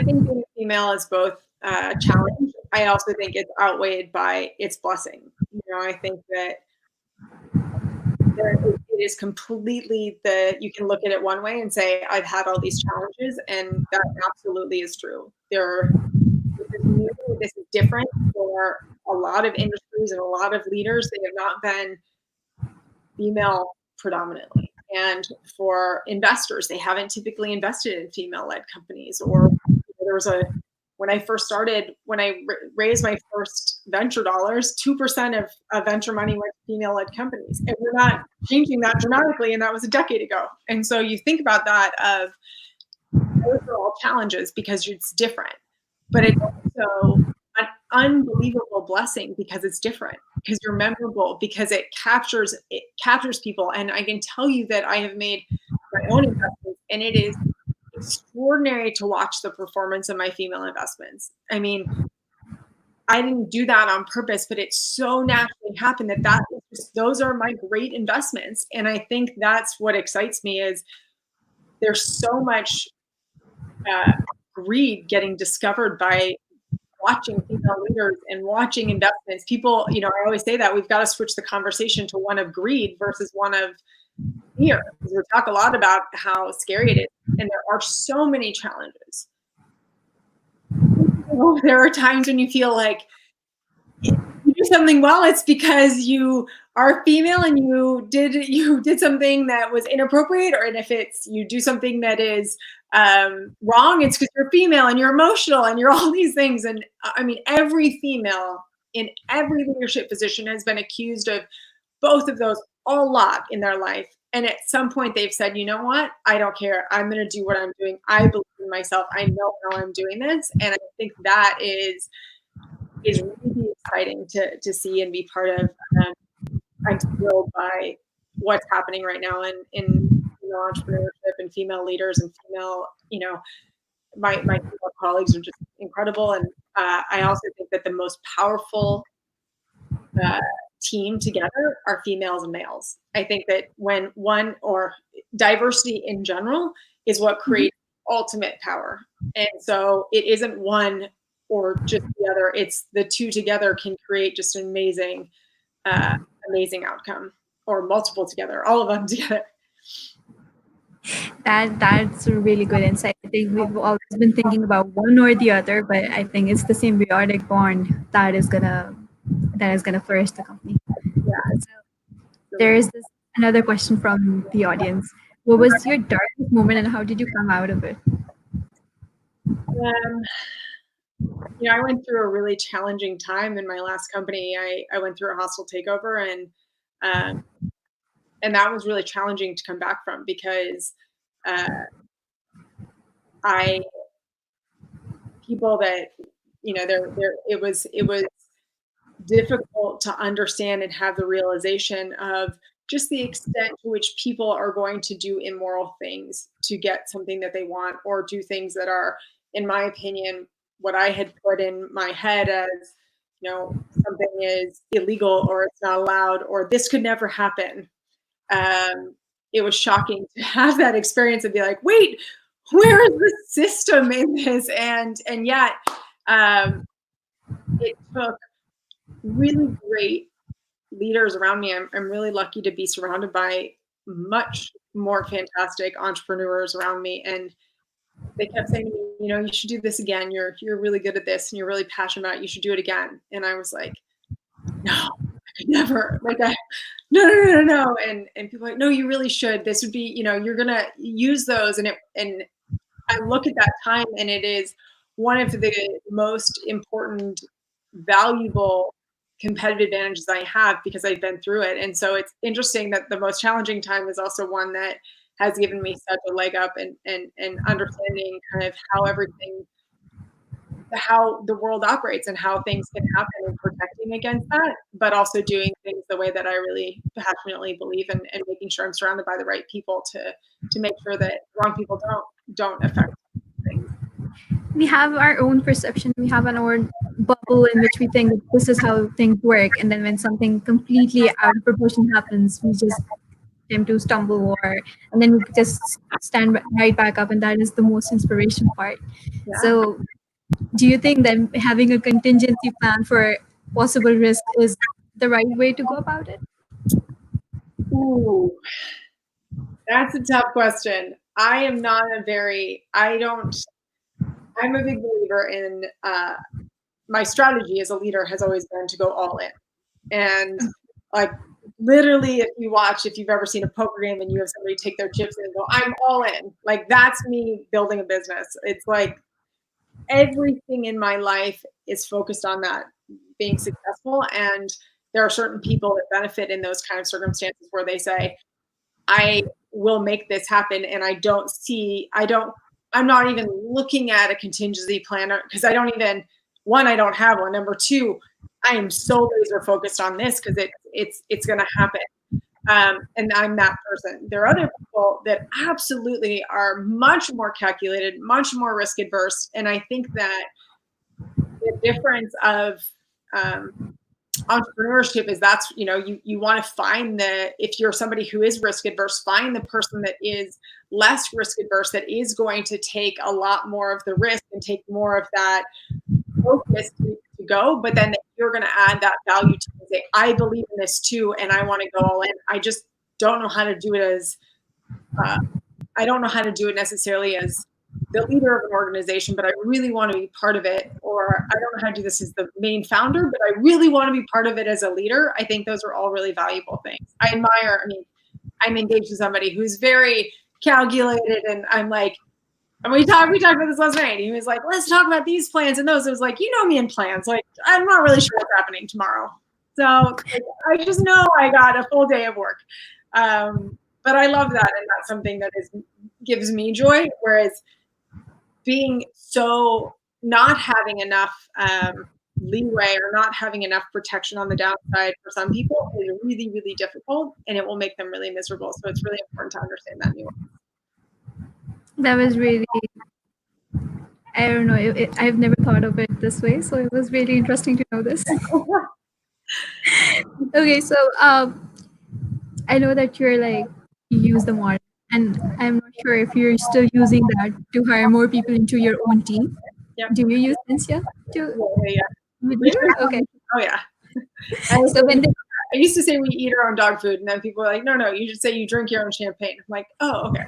think being a female is both a challenge. I also think it's outweighed by its blessing. I think that it is completely you can look at it one way and say, I've had all these challenges, and that absolutely is true. This is different for a lot of industries and a lot of leaders. They have not been female predominantly. And for investors, they haven't typically invested in female-led companies. Or when I first started, when I raised my first venture dollars, 2% of venture money went to female-led companies. And we're not changing that dramatically, and that was a decade ago. And so you think about that, of those are all challenges because it's different. But it's also an unbelievable blessing because it's different, because you're memorable, because it captures people. And I can tell you that I have made my own investments, and it is extraordinary to watch the performance of my female investments. I mean, I didn't do that on purpose, but it so naturally happened that those are my great investments. And I think that's what excites me, is there's so much greed getting discovered by watching female leaders and watching investments. People, I always say that we've got to switch the conversation to one of greed versus one of fear. Because we talk a lot about how scary it is, and there are so many challenges. There are times when you feel like you do something well, it's because you are female and you did something that was inappropriate, and if you do something that is wrong, it's because you're female and you're emotional and you're all these things. And I mean, every female in every leadership position has been accused of both of those a lot in their life. And at some point they've said, you know what? I don't care. I'm going to do what I'm doing. I believe in myself. I know how I'm doing this. And I think that is really exciting to see and be part of. I'm thrilled by what's happening right now in entrepreneurship and female leaders and female, my female colleagues are just incredible. And I also think that the most powerful team together are females and males. I think that when or diversity in general is what creates ultimate power. And so it isn't one or just the other. It's the two together can create just an amazing outcome, or multiple together, all of them together. That's a really good insight. I think we've always been thinking about one or the other, but I think it's the symbiotic bond that is gonna flourish the company. Yeah. So there is another question from the audience. What was your darkest moment, and how did you come out of it? I went through a really challenging time in my last company. I went through a hostile takeover, and that was really challenging to come back from, because people that, it was difficult to understand and have the realization of just the extent to which people are going to do immoral things to get something that they want, or do things that are, in my opinion, what I had put in my head as, something is illegal, or it's not allowed, or this could never happen. It was shocking to have that experience and be like, wait, where is the system in this? And yet, it took really great leaders around me. I'm really lucky to be surrounded by much more fantastic entrepreneurs around me. And they kept saying to me, you know, you should do this again. You're really good at this and you're really passionate about it. You should do it again. And I was like, no, I could never. Like, no. And people are like, no, you really should. This would be, you know, you're gonna use those. And I look at that time, and it is one of the most important, valuable competitive advantages I have because I've been through it. And so it's interesting that the most challenging time is also one that has given me such a leg up and understanding kind of how the world operates and how things can happen and protecting against that, but also doing things the way that I really passionately believe and making sure I'm surrounded by the right people to make sure that wrong people don't affect things. We have our own perception. We have an own bubble in which we think that this is how things work. And then when something completely out of proportion happens, we just tend to stumble and then we just stand right back up. And that is the most inspirational part. Yeah. So do you think that having a contingency plan for possible risk is the right way to go about it? Ooh, that's a tough question. I'm a big believer in my strategy as a leader has always been to go all in. And like literally, if you've ever seen a poker game and you have somebody take their chips in and go, I'm all in. Like that's me building a business. It's like everything in my life is focused on that being successful. And there are certain people that benefit in those kind of circumstances where they say, I will make this happen. And I'm not even looking at a contingency plan because I don't have one. Number two, I am so laser focused on this because it's going to happen. And I'm that person. There are other people that absolutely are much more calculated, much more risk adverse. And I think that the difference of entrepreneurship is you want to find if you're somebody who is risk adverse, find the person that is less risk adverse, that is going to take a lot more of the risk and take more of that focus to go, but then you're going to add that value to it. Say, I believe in this too, and I want to go all in. I just don't know how to do it I don't know how to do it necessarily as the leader of an organization, but I really want to be part of it. Or I don't know how to do this as the main founder, but I really want to be part of it as a leader. I think those are all really valuable things. I'm engaged with somebody who's very calculated, and I'm like, and we talked about this last night. He was like, let's talk about these plans and those. It was like, you know me in plans. Like, I'm not really sure what's happening tomorrow. So I just know I got a full day of work. But I love that. And that's something that gives me joy. Whereas being not having enough leeway or not having enough protection on the downside for some people is really, really difficult, and it will make them really miserable. So it's really important to understand that nuance. That was really, I don't know, I've never thought of it this way, so it was really interesting to know this. Okay, so I know that you use the model, and I'm not sure if you're still using that to hire more people into your own team. Yep. Do you use Censia? Yeah. Okay. Oh yeah. So I used to say we eat our own dog food, and then people are like, no, you should say you drink your own champagne. I'm like, oh, okay.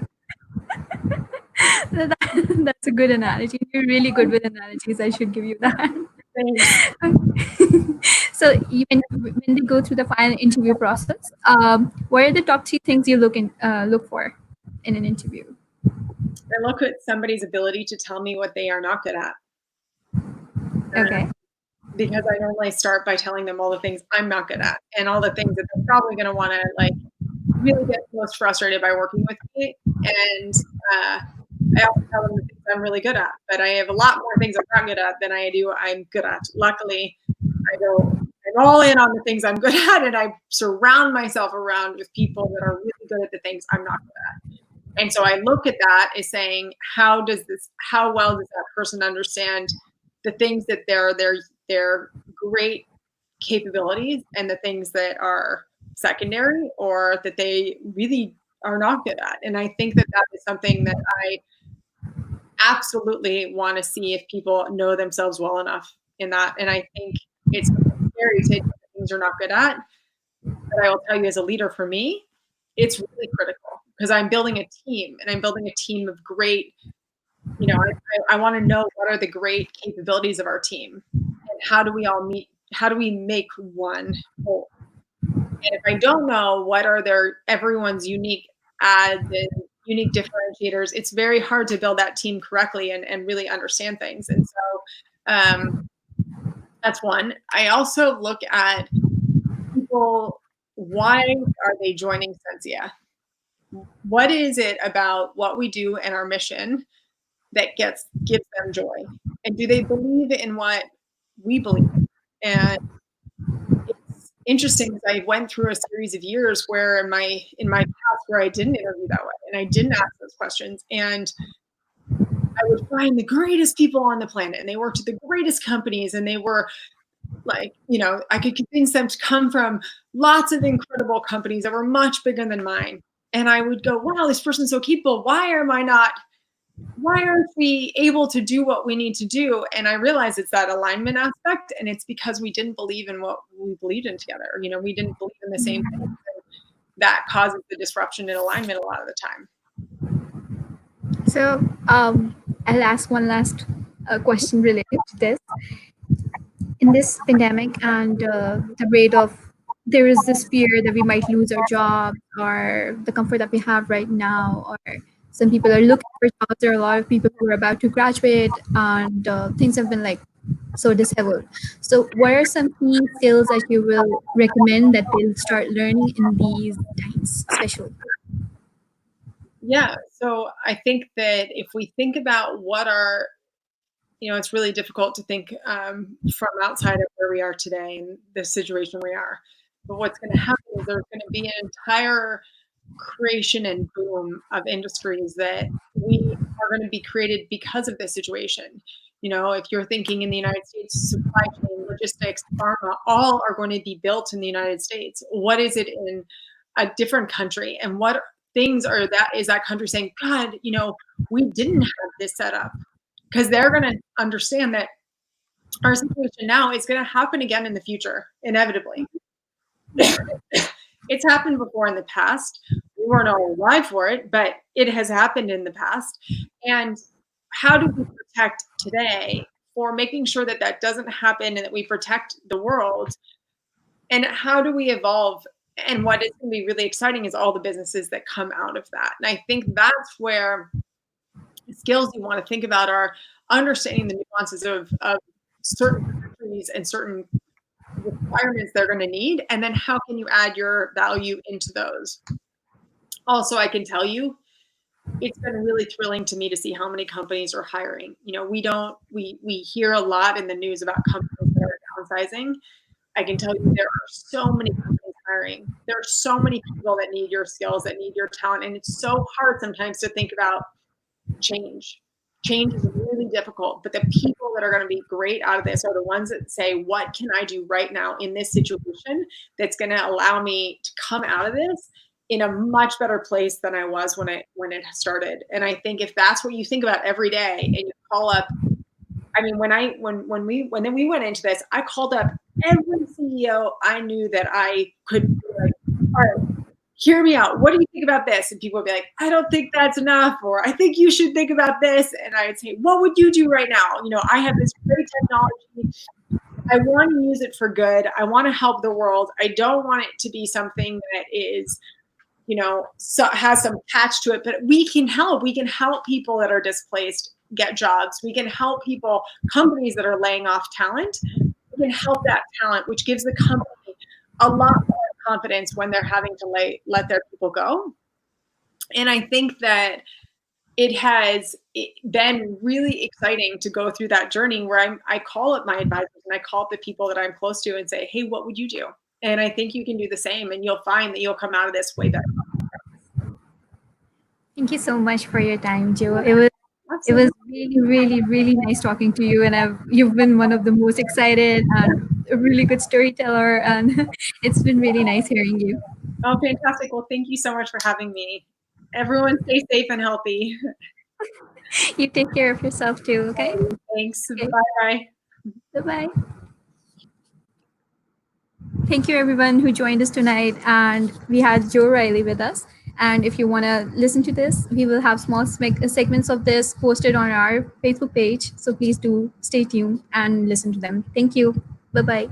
That's a good analogy. You're really good with analogies. I should give you that. So when they go through the final interview process, what are the top 3 things you look for in an interview? I look at somebody's ability to tell me what they are not good at. Okay. Because I normally start by telling them all the things I'm not good at and all the things that they're probably going to want to really get most frustrated by working with me. And I also tell them the things I'm really good at, but I have a lot more things I'm not good at than I'm good at. Luckily, I'm all in on the things I'm good at, and I surround myself around with people that are really good at the things I'm not good at. And so I look at that as saying, how well does that person understand the things that they're great capabilities and the things that are secondary or that they really are not good at. And I think that is something that I absolutely want to see if people know themselves well enough in that. And I think it's scary to admit things you're not good at. But I will tell you, as a leader, for me, it's really critical because I'm building a team, and I'm building a team of great, I want to know what are the great capabilities of our team, and how do we all meet, how do we make one whole? And if I don't know what are everyone's unique adds and unique differentiators, it's very hard to build that team correctly and really understand things. And so that's one. I also look at people, why are they joining Censia? What is it about what we do and our mission that gives them joy? And do they believe in what we believe in? And it's interesting because I went through a series of years where in my past where I didn't interview that way and I didn't ask those questions. And I would find the greatest people on the planet, and they worked at the greatest companies, and they were like, I could convince them to come from lots of incredible companies that were much bigger than mine. And I would go, wow, this person's so capable. Why aren't we able to do what we need to do? And I realized it's that alignment aspect, and it's because we didn't believe in what we believed in together. We didn't believe in the same thing. That causes the disruption in alignment a lot of the time. So I'll ask one last question related to this. In this pandemic and the rate of, there is this fear that we might lose our job or the comfort that we have right now, or some people are looking for jobs. There are a lot of people who are about to graduate, and things have been like so disheveled. So what are some key skills that you will recommend that they'll start learning in these times, especially? Yeah, so I think that if we think about it's really difficult to think from outside of where we are today and the situation we are. But what's going to happen is there's going to be an entire creation and boom of industries that we are going to be created because of this situation. If you're thinking in the United States, supply chain, logistics, pharma, all are going to be built in the United States. What is it in a different country? And what things is that country saying, God, we didn't have this set up? Because they're going to understand that our situation now is going to happen again in the future, inevitably. It's happened before in the past. We weren't all alive for it, but it has happened in the past. And how do we protect today for making sure that that doesn't happen and that we protect the world? And how do we evolve? And what is going to be really exciting is all the businesses that come out of that. And I think that's where skills you want to think about are understanding the nuances of certain countries and certain requirements they're going to need, and then how can you add your value into those. Also, I can tell you, it's been really thrilling to me to see how many companies are hiring. We hear a lot in the news about companies that are downsizing. I can tell you there are so many companies hiring. There are so many people that need your skills, that need your talent, and it's so hard sometimes to think about change. Change is really difficult, but the people that are going to be great out of this are the ones that say, what can I do right now in this situation that's going to allow me to come out of this in a much better place than I was when it started. And I think if that's what you think about every day and you call up, I mean, when we went into this, I called up every CEO I knew that I could be like, all right, hear me out. What do you think about this? And people would be like, I don't think that's enough, or I think you should think about this. And I would say, what would you do right now? I have this great technology. I want to use it for good. I want to help the world. I don't want it to be something that is, has some catch to it, but we can help. We can help people that are displaced get jobs. We can help companies that are laying off talent. We can help that talent, which gives the company a lot more confidence when they're having to let their people go. And I think that it has been really exciting to go through that journey where I call up my advisors and I call up the people that I'm close to and say, hey, what would you do? And I think you can do the same, and you'll find that you'll come out of this way better. Thank you so much for your time, Joe. It was really, really, really nice talking to you, and you've been one of the most excited and a really good storyteller, and it's been really nice hearing you. Oh, fantastic. Well, thank you so much for having me. Everyone stay safe and healthy. You take care of yourself too, okay? Thanks. Okay. Bye-bye. Bye-bye. Thank you, everyone who joined us tonight. And we had Joe Riley with us. And if you want to listen to this, we will have small segments of this posted on our Facebook page. So please do stay tuned and listen to them. Thank you. Bye bye.